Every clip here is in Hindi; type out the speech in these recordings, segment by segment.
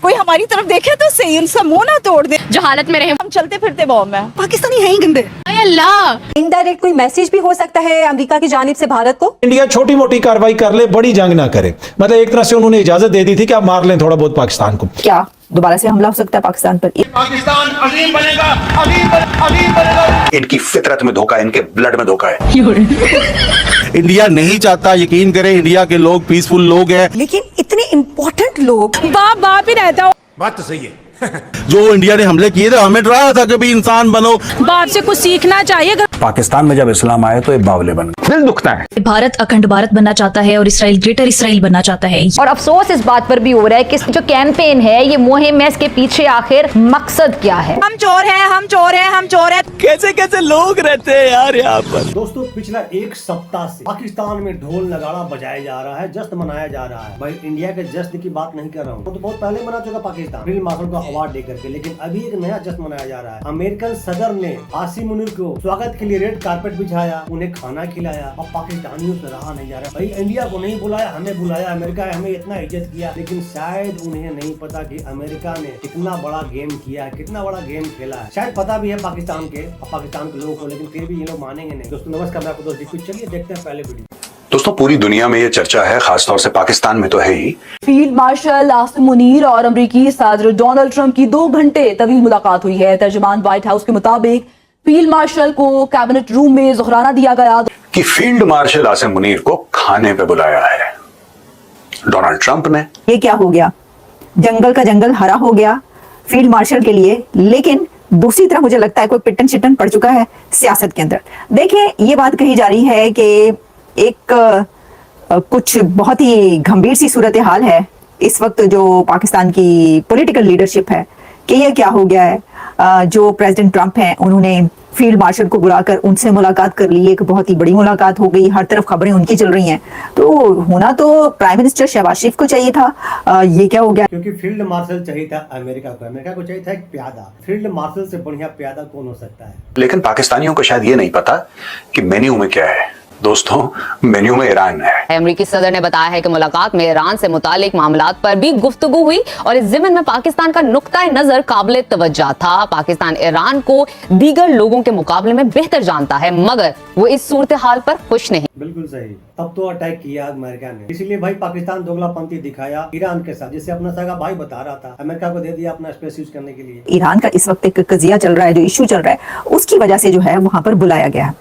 कोई हमारी तरफ देखे तो सही, उनका मुंह ना तोड़ दे। जो हालत में रहे हम चलते फिरते बॉम्ब है। पाकिस्तानी है ही गंदे। अल्लाह। इनडायरेक्ट कोई मैसेज भी हो सकता है अमेरिका की जानिब से भारत को। इंडिया छोटी मोटी कार्रवाई कर ले, बड़ी जंग ना करे। मतलब एक तरह से उन्होंने इजाजत दे दी थी कि आप मार लें थोड़ा बहुत पाकिस्तान को। क्या दोबारा से हमला हो सकता है पाकिस्तान पर? पाकिस्तान अजीम बनेगा, अजीम बनेगा। इनकी फितरत में धोखा है, इनके ब्लड में धोखा है। इंडिया नहीं चाहता, यकीन करें, इंडिया के लोग पीसफुल लोग हैं। लेकिन इतने इम्पोर्टेंट लोग बाप ही रहता। बात तो सही है। जो इंडिया ने हमले किए थे, हमें डराया था कि भी इंसान बनो। बाप से कुछ सीखना चाहिए। पाकिस्तान में जब इस्लाम आया तो ये बावले बन गए। दिल दुखता है। भारत अखंड भारत बनना चाहता है और इसराइल ग्रेटर इसराइल बनना चाहता है। और अफसोस इस बात पर भी हो रहा है कि जो कैंपेन है, ये मुहिम है, इसके पीछे आखिर मकसद क्या है? हम चोर हैं, हम चोर हैं, हम चोर हैं। कैसे कैसे लोग रहते हैं यार यहाँ पर। दोस्तों पिछला एक सप्ताह से पाकिस्तान में ढोल नगाड़ा बजाया जा रहा है, जश्न मनाया जा रहा है। भाई इंडिया के जश्न की बात नहीं कर रहा हूँ, तो बहुत पहले मना चुका पाकिस्तान फील्ड मार्शल को अवार्ड देकर के, लेकिन अभी एक नया जश्न मनाया जा रहा है। अमेरिकन सदर ने आसिम मुनीर को स्वागत के लिए रेड कारपेट बिछाया, उन्हें खाना खिलाया, और पाकिस्तानियों से रहा नहीं जा रहा। भाई इंडिया को नहीं बुलाया, हमें बुलाया। अमेरिका हमें इतना इज्जत किया, लेकिन शायद उन्हें नहीं पता कि अमेरिका ने कितना बड़ा गेम किया, कितना बड़ा गेम खेला है। शायद पता भी है पाकिस्तान के और पाकिस्तान के लोगों को, लेकिन फिर भी ये लोग मानेंगे नहीं। दोस्तों नमस्कार, मैं आपको दोस्त दीपक। चलिए देखते हैं पहले वीडियो। दोस्तों पूरी दुनिया में ये चर्चा है, खासतौर से पाकिस्तान में तो है ही। फील्ड मार्शल आसिम मुनीर और अमेरिकी सदर डोनाल्ड ट्रंप की 2 घंटे तवील मुलाकात हुई है। तर्जुमान व्हाइट हाउस के मुताबिक फील्ड मार्शल को कैबिनेट रूम में ज़ोहराना दिया गया कि फील्ड मार्शल आसिम मुनीर को खाने पे बुलाया है डोनाल्ड ट्रंप ने। ये क्या हो गया? जंगल का जंगल हरा हो गया फील्ड मार्शल के लिए। लेकिन दूसरी तरफ मुझे लगता है कोई पिटन शिटन पड़ चुका है सियासत के अंदर। देखिए ये बात कही जा रही है कि एक कुछ बहुत ही गंभीर सी सूरत हाल है इस वक्त जो पाकिस्तान की पॉलिटिकल लीडरशिप है, कि ये क्या हो गया है। जो प्रेसिडेंट ट्रंप हैं उन्होंने फील्ड मार्शल को बुलाकर उनसे मुलाकात कर ली। एक बहुत ही बड़ी मुलाकात हो गई, हर तरफ खबरें उनकी चल रही हैं। तो होना तो प्राइम मिनिस्टर शहबाज शरीफ को चाहिए था। ये क्या हो गया? क्योंकि फील्ड मार्शल चाहिए था अमेरिका को, अमेरिका को चाहिए था एक प्यादा। फील्ड मार्शल से बढ़िया प्यादा कौन हो सकता है? लेकिन पाकिस्तानियों को शायद ये नहीं पता कि मेन्यू में क्या है। दोस्तों मेन्यू में ईरान है। अमेरिकी सदर ने बताया है कि मुलाकात में ईरान से मुतालिक मामलात पर भी गुफ्तगू हुई और इस ज़िमन में पाकिस्तान का नुक्ता नजर काबिल तवज्जो था। पाकिस्तान ईरान को दीगर लोगों के मुकाबले में बेहतर जानता है, मगर वो इस सूरत हाल पर खुश नहीं। बिल्कुल सही। तब तो अटैक किया अमेरिका ने, इसीलिए भाई पाकिस्तान दोगलापंथी दिखाया ईरान के साथ, जिसे अपना सगा भाई बता रहा था। अमेरिका को दे दिया अपना स्पेस यूज करने के लिए। ईरान का इस वक्त एक कजिया चल रहा है, जो इशू चल रहा है, उसकी वजह से जो है वहां पर बुलाया गया है,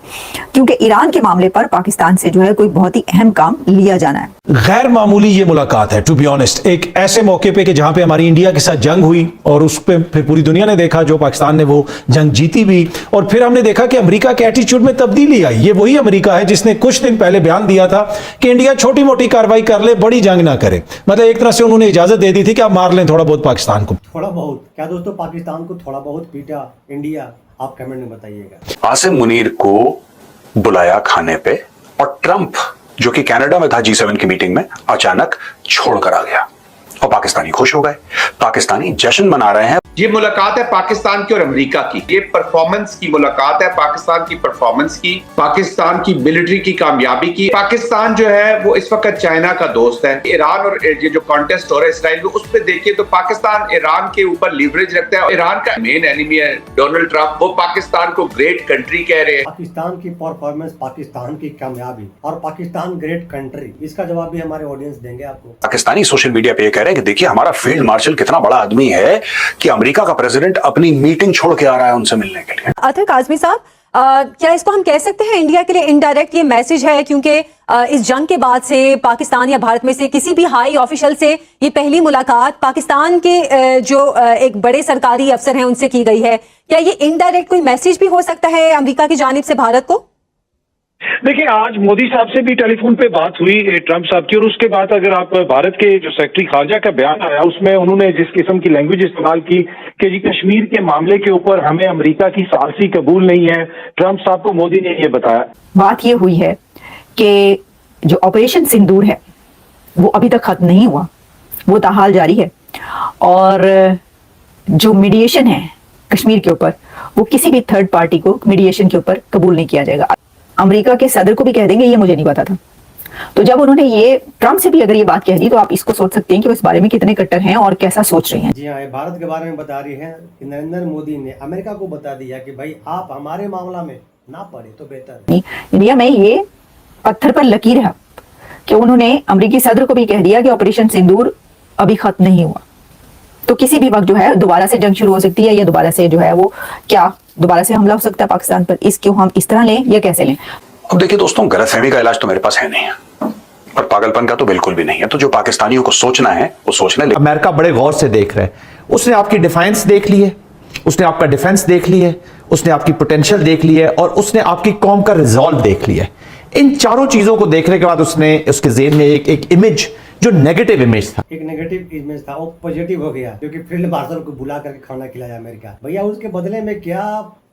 क्योंकि ईरान के मामले पर पाकिस्तान से जो है कोई बहुत ही अहम काम लिया जाना है। गैर मामूली ये मुलाकात है टू बी ऑनेस्ट, एक ऐसे मौके पे कि जहां पे हमारी इंडिया के साथ जंग हुई और उस पे फिर पूरी दुनिया ने देखा जो पाकिस्तान ने वो जंग जीती भी, और फिर हमने देखा कि अमेरिका के एटीट्यूड में तब्दीली आई। ये वही अमेरिका है जिसने कुछ दिन पहले बयान दिया था कि इंडिया छोटी मोटी कार्रवाई कर ले, बड़ी जंग ना करे। मतलब एक तरह से उन्होंने इजाजत दे दी थी कि आप मार लें थोड़ा बहुत पाकिस्तान को। थोड़ा बहुत क्या दोस्तों, पाकिस्तान को थोड़ा बहुत पीटा इंडिया? आप कमेंट में बताइएगा। आसिम मुनीर को बुलाया खाने पे, और ट्रंप जो कि कनाडा में था G7 की मीटिंग में, अचानक छोड़कर आ गया और पाकिस्तानी खुश हो गए। पाकिस्तानी जश्न मना रहे हैं। ये मुलाकात है पाकिस्तान की और अमेरिका की। ये परफॉर्मेंस की मुलाकात है, पाकिस्तान की परफॉर्मेंस की, पाकिस्तान की मिलिट्री की कामयाबी की। पाकिस्तान जो है वो इस वक्त चाइना का दोस्त है। ईरान और ये जो कॉन्टेस्ट हो रहा है इसराइल में, उस पर देखिए तो पाकिस्तान ईरान के ऊपर लीवरेज रखता है। ईरान का मेन एनिमी है डोनाल्ड ट्रंप, वो पाकिस्तान को ग्रेट कंट्री कह रहे हैं। पाकिस्तान की परफॉर्मेंस, पाकिस्तान की कामयाबी और पाकिस्तान ग्रेट कंट्री, इसका जवाब भी हमारे ऑडियंस देंगे आपको। पाकिस्तानी सोशल मीडिया पे ये कह रहे हैं कि देखिए हमारा फील्ड मार्शल कितना बड़ा आदमी है कि अमेरिका का प्रेसिडेंट अपनी मीटिंग छोड़ के आ रहा है उनसे मिलने के लिए। अतर काज़मी साहब, क्या इसको हम कह सकते हैं इंडिया के लिए इनडायरेक्ट ये मैसेज है, क्योंकि इस जंग के बाद से पाकिस्तान या भारत में से किसी भी हाई ऑफिशियल से ये पहली मुलाकात पाकिस्तान के जो एक बड़े सरकारी अफसर हैं उनसे की गई है। क्या ये इनडायरेक्ट कोई मैसेज भी हो सकता है अमेरिका की जानिब से भारत को? देखिए आज मोदी साहब से भी टेलीफोन पे बात हुई ट्रंप साहब की, और उसके बाद अगर आप भारत के जो सेक्रेटरी खारजा का बयान आया उसमें उन्होंने जिस किस्म की लैंग्वेज इस्तेमाल की कि जी कश्मीर के मामले के ऊपर हमें अमेरिका की सारसी कबूल नहीं है, ट्रंप साहब को मोदी ने ये बताया। बात ये हुई है कि जो ऑपरेशन सिंदूर है वो अभी तक खत्म नहीं हुआ, वो ताहाल जारी है, और जो मीडिएशन है कश्मीर के ऊपर वो किसी भी थर्ड पार्टी को मीडिएशन के ऊपर कबूल नहीं किया जाएगा। अमेरिका के सदर को भी कह देंगे ये मुझे नहीं पता था, तो जब उन्होंने ये ट्रम्प से भी अगर ये बात कह दी तो आप इसको सोच सकते हैं कि वो इस बारे में कितने कट्टर हैं और कैसा सोच रही हैं। जी हाँ, ये भारत के बारे में बता रही है कि नरेंद्र मोदी ने अमेरिका को बता दिया कि भाई आप हमारे मामला में ना पड़े तो बेहतर है। इंडिया में ये पत्थर पर लकीर है कि उन्होंने अमेरिकी सदर को भी कह दिया कि ऑपरेशन सिंदूर अभी खत्म नहीं हुआ, तो किसी भी वक्त जो है दोबारा से जंग शुरू हो सकती है, या दोबारा से जो है वो क्या दोबारा से हमला हो सकता है पाकिस्तान पर। इसको हम इस तरह लें या कैसे लें? अब देखिए दोस्तों, गलतफहमी का इलाज तो मेरे पास है नहीं है और पागलपन का तो बिल्कुल भी नहीं है। तो जो पाकिस्तानियों को सोचना है वो सोचना है। अमेरिका बड़े गौर से देख रहा है। उसने आपकी डिफेंस देख ली है, उसने आपका डिफेंस देख ली है, उसने आपकी पोटेंशियल देख ली है और उसने आपकी कौम का रिजॉल्व देख लिया है। इन चारों चीजों को देखने के बाद उसने उसके ज़हन में एक इमेज, जो नेगेटिव इमेज था, एक नेगेटिव इमेज था, वो पॉजिटिव हो गया, क्योंकि फील्ड मार्शल को बुला करके खाना खिलाया अमेरिका। भैया उसके बदले में क्या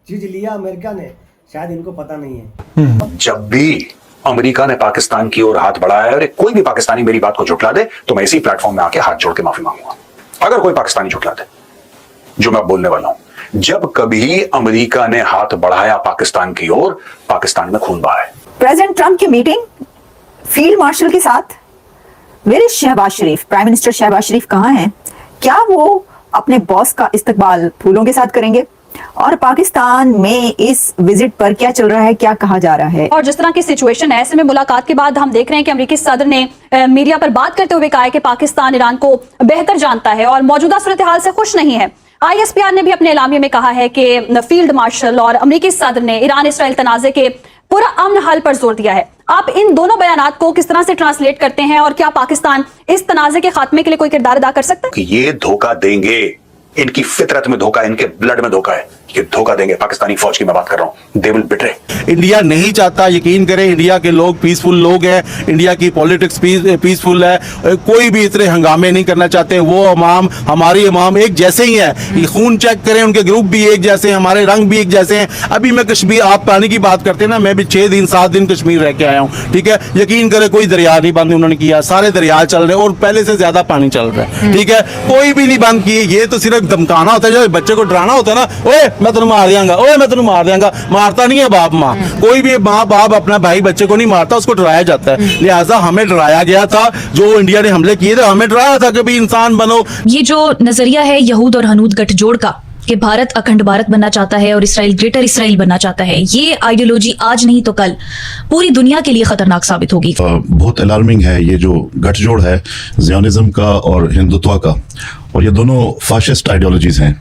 चीज लिया अमेरिका ने, शायद इनको पता नहीं है। जब भी अमेरिका ने पाकिस्तान की ओर हाथ बढ़ाया और कोई भी पाकिस्तानी मेरी बात को झुठला दे तो मैं इसी प्लेटफॉर्म में आके हाथ जोड़ के माफी मांगूंगा। अगर कोई पाकिस्तानी झुठला दे जो मैं बोलने वाला हूं, जब कभी अमेरिका ने हाथ बढ़ाया पाकिस्तान की ओर, पाकिस्तान में खून बहा है। प्रेसिडेंट ट्रंप की मीटिंग फील्ड मार्शल के साथ, where is Shahbaz Sharif? Prime minister Shahbaz Sharif कहां हैं? क्या वो अपने बॉस का इस्तकबाल फूलों के साथ करेंगे? और पाकिस्तान में इस विजिट पर क्या चल रहा है, क्या कहा जा रहा है? और जिस तरह की सिचुएशन है, ऐसे में मुलाकात के बाद हम देख रहे हैं कि अमेरिकी सदर ने मीडिया पर बात करते हुए कहा है कि पाकिस्तान ईरान को बेहतर जानता है और मौजूदा सूरत हाल से खुश नहीं है। ISPR ने भी अपने एलामिये में कहा है कि फील्ड मार्शल और अमेरिकी सदर ने ईरान इसराइल तनाज़े के पूरा अमन हल पर जोर दिया है। आप इन दोनों बयानात को किस तरह से ट्रांसलेट करते हैं और क्या पाकिस्तान इस तनाज़े के खात्मे के लिए कोई किरदार अदा कर सकता है? कि ये धोखा देंगे, इनकी फितरत में धोखा, इनके ब्लड में धोखा है, ये धोखा देंगे। पाकिस्तानी फौज की मैं बात कर रहा हूं, दे विल बिट्रे। इंडिया नहीं चाहता, यकीन करें, इंडिया के लोग पीसफुल लोग हैं, इंडिया की पॉलिटिक्स पीसफुल है, कोई भी इतने हंगामे नहीं करना चाहते। वो अवाम, हमारी अवाम एक जैसे ही है, खून चेक करें, उनके ग्रुप भी एक जैसे हैं, हमारे रंग भी एक जैसे हैं। अभी मैं कश्मीर, आप पानी की बात करते हैं ना, मैं भी 6 दिन 7 दिन कश्मीर रह के आया हूँ, ठीक है। यकीन करें कोई दरिया नहीं बंद उन्होंने किया, सारे दरिया चल रहे हैं और पहले से ज्यादा पानी चल रहा है, ठीक है, कोई भी नहीं बंद किए। ये तो सिर्फ धमकाना होता है, जब बच्चे को डराना होता है ना, ओए मैं तेन मार दियांगा, ओए मैं तेन मार दियांगा। मारता नहीं है बाप माँ, कोई भी माँ बाप अपना भाई बच्चे को नहीं मारता, उसको डराया जाता है। लिहाजा हमें डराया गया था, जो इंडिया ने हमले किए थे हमें डराया था कि भी इंसान बनो। ये जो नजरिया है यहूद और हनूद गठजोड़ का कि भारत अखंड भारत बनना चाहता है और इसराइल ग्रेटर इसराइल बनना चाहता है, ये आइडियोलॉजी आज नहीं तो कल पूरी दुनिया के लिए खतरनाक साबित होगी। बहुत अलार्मिंग है ये जो गठजोड़ है ज़ियोनिज़्म का और हिंदुत्व का, और ये दोनों फाशिस्ट आइडियोलॉजीज हैं।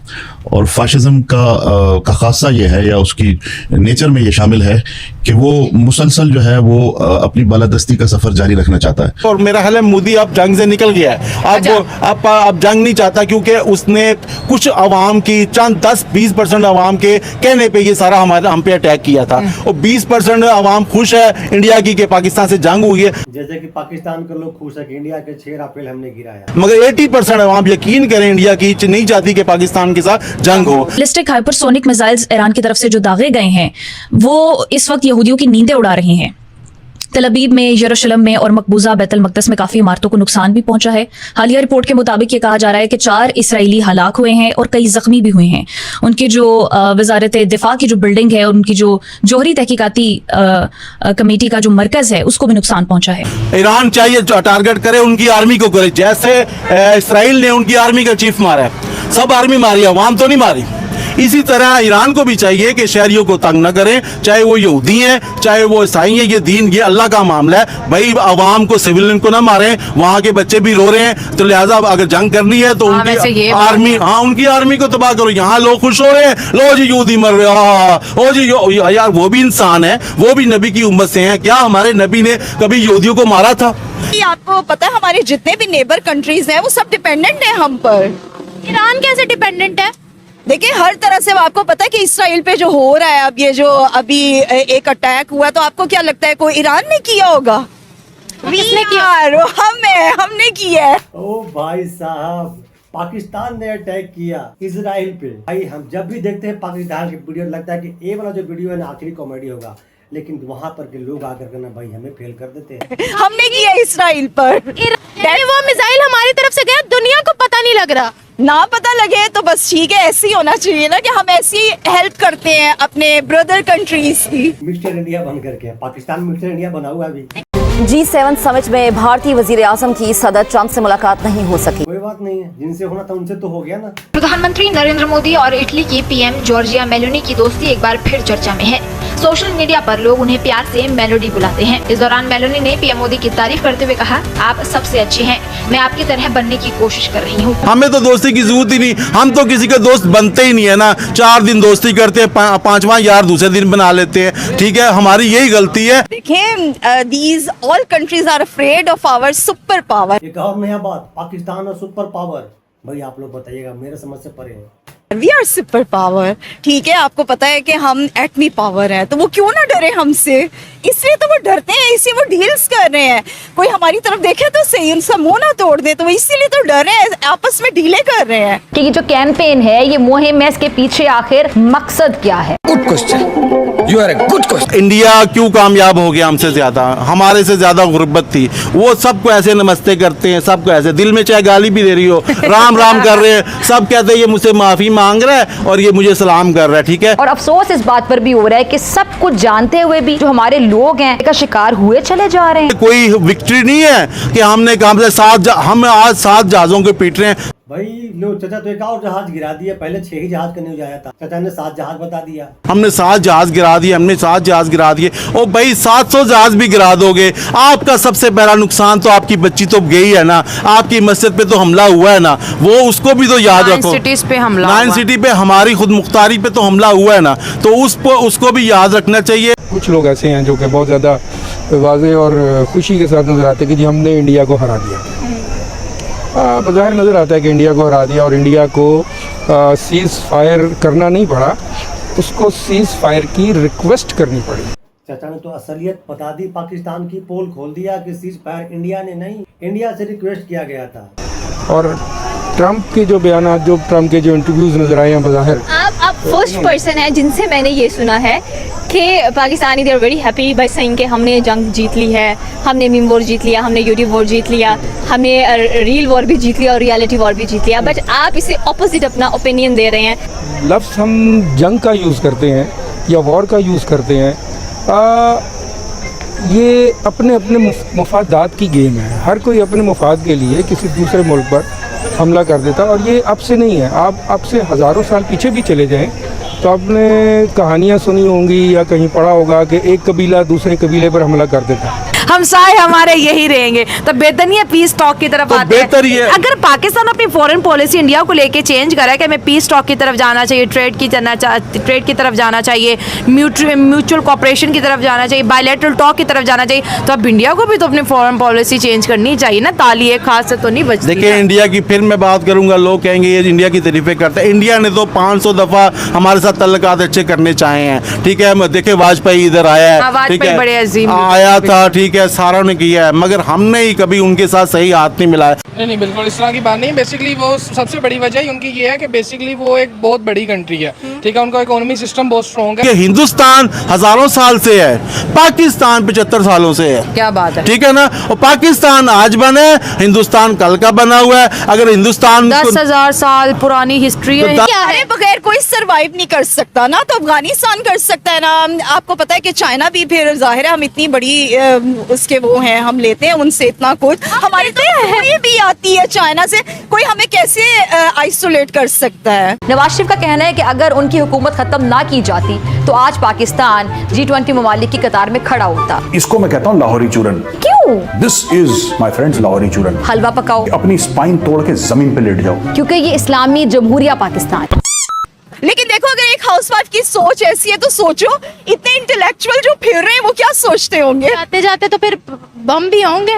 और फाशिज्म का खासा ये है, या उसकी नेचर में ये शामिल है कि वो मुसलसल जो है वो अपनी बालादस्ती का सफर जारी रखना चाहता है। और मेरा ख्याल है मोदी अब जंग से निकल गया है, अब जंग नहीं चाहता, क्योंकि उसने कुछ अवाम की, चंद 10-20% अवाम के कहने पे ये सारा हम पे अटैक किया था, और 20% अवाम खुश है इंडिया की कि पाकिस्तान से जंग हुई है। जैसे कि पाकिस्तान के लोग खुश है कि इंडिया के 6 राफेल हमने गिराया, मगर 80% अवाम यकीन करें इंडिया की नहीं चाहती कि पाकिस्तान के साथ जंग हो। बैलिस्टिक हाइपरसोनिक मिसाइल्स ईरान की तरफ से जो दागे गए हैं वो इस वक्त यहूदियों की नींदें उड़ा रही हैं। तल अबीब में, यरूशलेम में और मकबूजा बैतुल मक़दस में काफी इमारतों को नुकसान भी पहुंचा है। हालिया रिपोर्ट के मुताबिक ये कहा जा रहा है कि 4 इसराइली हलाक हुए हैं और कई जख्मी भी हुए हैं। उनकी जो वजारत दिफा की जो बिल्डिंग है और उनकी जो जोहरी तहकीकाती कमेटी का जो मरकज है उसको भी नुकसान पहुंचा है। ईरान चाहिए टारगेट करे, उनकी आर्मी को करे, जैसे इसराइल ने उनकी आर्मी का चीफ मारा है। सब आर्मी मारी, अवाम तो नहीं मारी। इसी तरह ईरान को भी चाहिए कि शहरियों को तंग न करें, चाहे वो यहूदी हैं चाहे वो ईसाई हैं। ये दीन, ये अल्लाह का मामला है भाई, अवाम को, सिविलियन को ना मारें। वहाँ के बच्चे भी रो रहे हैं, तो लिहाजा अगर जंग करनी है तो उनकी आर्मी, उनकी आर्मी को तबाह करो। यहाँ लोग खुश हो रहे हैं, लो जी यहूदी मर रहे हैं, ओ जी यार वो भी इंसान है, वो भी नबी की उम्मत से हैं। क्या हमारे नबी ने कभी यहूदियों को मारा था? आपको पता है हमारे जितने भी नेबर कंट्रीज हैं वो सब डिपेंडेंट है हम पर। ईरान कैसे डिपेंडेंट है? देखिए हर तरह से आपको पता है कि इसराइल पे जो हो रहा है, अब ये जो अभी एक अटैक हुआ, तो आपको क्या लगता है कोई ईरान ने किया होगा? किसने किया? हमने किया है। ओ भाई साहब, पाकिस्तान ने अटैक किया इजराइल पे। भाई हम जब भी देखते हैं पाकिस्तान की वीडियो, लगता है कि ये वाला जो वीडियो है ना आखिरी कॉमेडी होगा, लेकिन वहाँ पर के लोग आकर के ना भाई हमें फेल कर देते हैं। हमने किया इसराइल पर। वो मिसाइल हमारी तरफ से गया, दुनिया को पता नहीं लग रहा। ना पता लगे तो बस ठीक है, ऐसे ही होना चाहिए ना कि हम ऐसी हेल्प करते हैं अपने ब्रदर कंट्रीज की। मिस्टर इंडिया बन करके, पाकिस्तान मिस्टर इंडिया बना हुआ अभी। G7 समिट में भारतीय वजीर आजम की सदर ट्रंप से मुलाकात नहीं हो सकी। कोई बात नहीं है, जिनसे होना था उनसे तो हो गया ना। प्रधानमंत्री नरेंद्र मोदी और इटली की पीएम जॉर्जिया मेलोनी की दोस्ती एक बार फिर चर्चा में है। सोशल मीडिया पर लोग उन्हें प्यार से मेलोडी बुलाते हैं। इस दौरान मेलोनी ने पीएम मोदी की तारीफ करते हुए कहा, आप सबसे अच्छे हैं, मैं आपकी तरह बनने की कोशिश कर रही हूँ। हमें तो दोस्ती की जरूरत ही नहीं, हम तो किसी के दोस्त बनते ही नहीं है ना। 4 दिन दोस्ती करते हैं, पांचवा यार दूसरे दिन बना लेते हैं। ठीक है, हमारी यही गलती है। देखिए, these all countries are afraid of our super power. एक और नया बात, पाकिस्तान और सुपर पावर, भाई आप लोग बताइएगा, मेरे समझ से परे है। We are super power. ठीक है, आपको पता है कि हम एटमी पावर है, तो वो क्यों ना डरे हमसे? इसलिए तो वो डरते हैं, इसलिए वो डील्स कर रहे हैं। कोई हमारी तरफ देखे तो सही, उनका मुंह ना तोड़ दे, तो वो इसीलिए तो डर रहे हैं, आपस में डीले कर रहे हैं। कि ये जो कैंपेन है, ये मुहिम है, इसके पीछे आखिर मकसद क्या है? Good question, you are a good question. India क्यों कामयाब हो गया हमसे ज्यादा? हमारे से ज्यादा गुर्बत थी। वो सबको ऐसे नमस्ते करते हैं, सबको ऐसे दिल में चाहे गाली भी दे रही हो, राम राम कर रहे हैं, सब कहते हैं ये मुझसे माफी मांग रहा है और ये मुझे सलाम कर रहा है। ठीक है, और अफसोस इस बात पर भी हो रहा है कि सब कुछ जानते हुए भी जो हमारे लोग हैं का शिकार हुए चले जा रहे हैं। कोई विक्ट्री नहीं है कि हमने काम से हम आज 7 जहाजों के पीट रहे हैं। भाई लो चाचा, तो एक और जहाज गिरा दिया, पहले 6 ही जहाज करने जाया था, चाचा ने 7 जहाज बता दिया। हमने 7 जहाज गिरा दिए, हमने 7 जहाज गिरा दिए। ओ भाई 700 जहाज भी गिरा दोगे, आपका सबसे बड़ा नुकसान तो आपकी बच्ची तो गई है ना, आपकी मस्जिद पे तो हमला हुआ है ना, वो उसको भी तो याद रखो। 9 सिटीज पे हमला, 9 सिटी पे हमारी खुद मुख्तारी पे तो हमला हुआ है ना, तो उसको भी याद रखना चाहिए। कुछ लोग ऐसे हैं जो कि बहुत ज़्यादा वाज़ेह और खुशी के साथ नजर आते हैं कि जी हमने इंडिया को हरा दिया। बज़ाहिर नज़र आता है कि इंडिया को हरा दिया और इंडिया को सीज़ फायर करना नहीं पड़ा, उसको सीज़ फायर की रिक्वेस्ट करनी पड़ी। चाचा ने तो असलियत बता दी, पाकिस्तान की पोल खोल दिया कि सीज फायर इंडिया ने नहीं, इंडिया से रिक्वेस्ट किया गया था। और ट्रंप के जो बयान, जो ट्रंप के जो इंटरव्यूज नजर आए हैं, बज़ाहिर आप फर्स्ट पर्सन है जिनसे मैंने ये सुना है कि Pakistani they are very happy by saying कि हमने जंग जीत ली है, हमने मीम वॉर जीत लिया, हमने यूट्यूब वॉर जीत लिया, हमने रियल वॉर भी जीत लिया और रियलिटी वॉर भी जीत लिया। बट आप इसे ऑपोजिट अपना ओपिनियन दे रहे हैं। लफ्ज़ हम जंग का यूज़ करते हैं या वॉर का यूज़ करते हैं, ये अपने अपने मुफादात की गेम है। हर कोई अपने मुफाद के लिए किसी दूसरे मुल्क पर हमला कर देता, और ये अब से नहीं है। आप अब से हज़ारों साल पीछे भी चले जाएं तो आपने कहानियाँ सुनी होंगी या कहीं पढ़ा होगा कि एक कबीला दूसरे कबीले पर हमला कर देता है। हम सारे हमारे यही रहेंगे, तो बेहतर नहीं है पीस टॉक की तरफ आते हैं। अगर पाकिस्तान अपनी फॉरेन पॉलिसी इंडिया को लेके चेंज करा है कि हमें पीस टॉक की तरफ जाना चाहिए, ट्रेड की तरफ जाना चाहिए, म्यूचुअल कॉपरेशन की तरफ जाना चाहिए, बायलैटरल टॉक की तरफ जाना चाहिए, तो अब इंडिया को भी तो अपनी फॉरेन पॉलिसी चेंज करनी चाहिए ना। ताली एक खास से तो नहीं बचती। देखिए, इंडिया की फिर मैं बात करूंगा, लोग कहेंगे ये इंडिया की तारीफें करता है। इंडिया ने तो 500 दफा हमारे साथ तल्लुकात अच्छे करने चाहे हैं। ठीक है, देखिए वाजपेयी इधर आया है, ठीक है, बड़े अजीम आया था, ठीक है, सारा ने किया है, मगर हमने ही कभी उनके साथ सही हाथ नहीं मिलाया। नहीं, बिल्कुल इस तरह की बात नहीं। बेसिकली वो सबसे बड़ी वजह ही उनकी ये है कि बेसिकली वो एक बहुत बड़ी कंट्री है, ठीक है, उनका इकोनॉमी सिस्टम बहुत स्ट्रॉन्ग है। हिंदुस्तान हजारों साल से है, पाकिस्तान 75 सालों से है। क्या बात है, ठीक है ना। और पाकिस्तान आज बने, हिंदुस्तान कल का बना हुआ है। अगर हिंदुस्तान 10,000 साल पुरानी हिस्ट्री है। क्या है, बगैर कोई सरवाइव नहीं कर सकता ना, तो अफगानिस्तान कर सकता है ना। आपको पता है कि चाइना भी, फिर जाहिर है हम इतनी बड़ी उसके वो हैं, हम लेते हैं उनसे इतना कुछ। हमारी तो कोई भी आती है चाइना से, कोई हमें कैसे आइसोलेट कर सकता है। नवाज शरीफ का कहना है कि अगर उनकी हुकूमत खत्म ना की जाती तो आज पाकिस्तान G20 ममालिक की कतार में खड़ा होता। इसको मैं कहता हूँ लाहौरी चूरन। क्यों? This is my friends Lahori चूरन। हलवा पकाओ, अपनी स्पाइन तोड़ के जमीन पे लेट जाओ, क्योंकि ये इस्लामी जमहूरिया पाकिस्तान। लेकिन देखो, अगर एक हाउसवाइफ की सोच ऐसी है तो सोचो इतने इंटेलेक्चुअल जो फिर रहे हैं वो क्या सोचते होंगे। आते जाते तो फिर बम भी होंगे,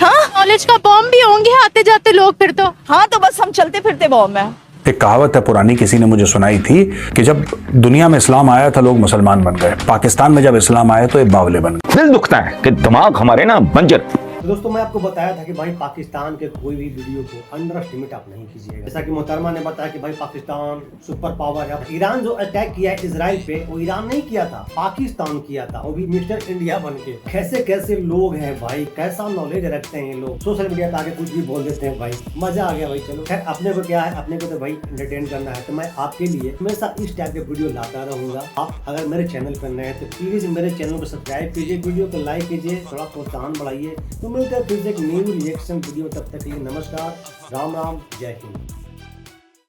हाँ, कॉलेज का बम भी होंगे आते जाते लोग फिर तो। हाँ, तो बस हम चलते फिरते बम है। एक कहावत है पुरानी, किसी ने मुझे सुनाई थी कि जब दुनिया में इस्लाम आया था लोग मुसलमान बन गए, पाकिस्तान में जब इस्लाम आया तो ये बावले बन गए। दिल दुखता है कि दिमाग हमारे ना बंजर दोस्तों मैं आपको बताया था कि भाई पाकिस्तान के कोई भी वीडियो को अंडर एस्टिमेट आप नहीं कीजिएगा। जैसा कि मोहतरमा ने बताया कि भाई पाकिस्तान सुपर पावर है। ईरान जो अटैक किया है इजराइल पे, वो ईरान नहीं किया था, पाकिस्तान किया था, वो भी मिस्टर इंडिया बन के। कैसे कैसे लोग हैं भाई, कैसा नॉलेज रखते हैं ये लोग, सोशल मीडिया पे आके कुछ भी बोल देते हैं भाई। मजा आ गया भाई। चलो खैर, अपने को क्या है, अपने को तो भाई एंटरटेन करना है, तो मैं आपके लिए हमेशा इस टाइप के वीडियो लाता रहूंगा। आप अगर मेरे चैनल पर नए हैं तो प्लीज मेरे चैनल को सब्सक्राइब कीजिए, वीडियो को लाइक कीजिए, थोड़ा प्रोत्साहन बढ़ाइए। तो मिलते हैं फिर से एक न्यू रिएक्शन वीडियो, तब तक के लिए नमस्कार, राम राम, जय हिंद।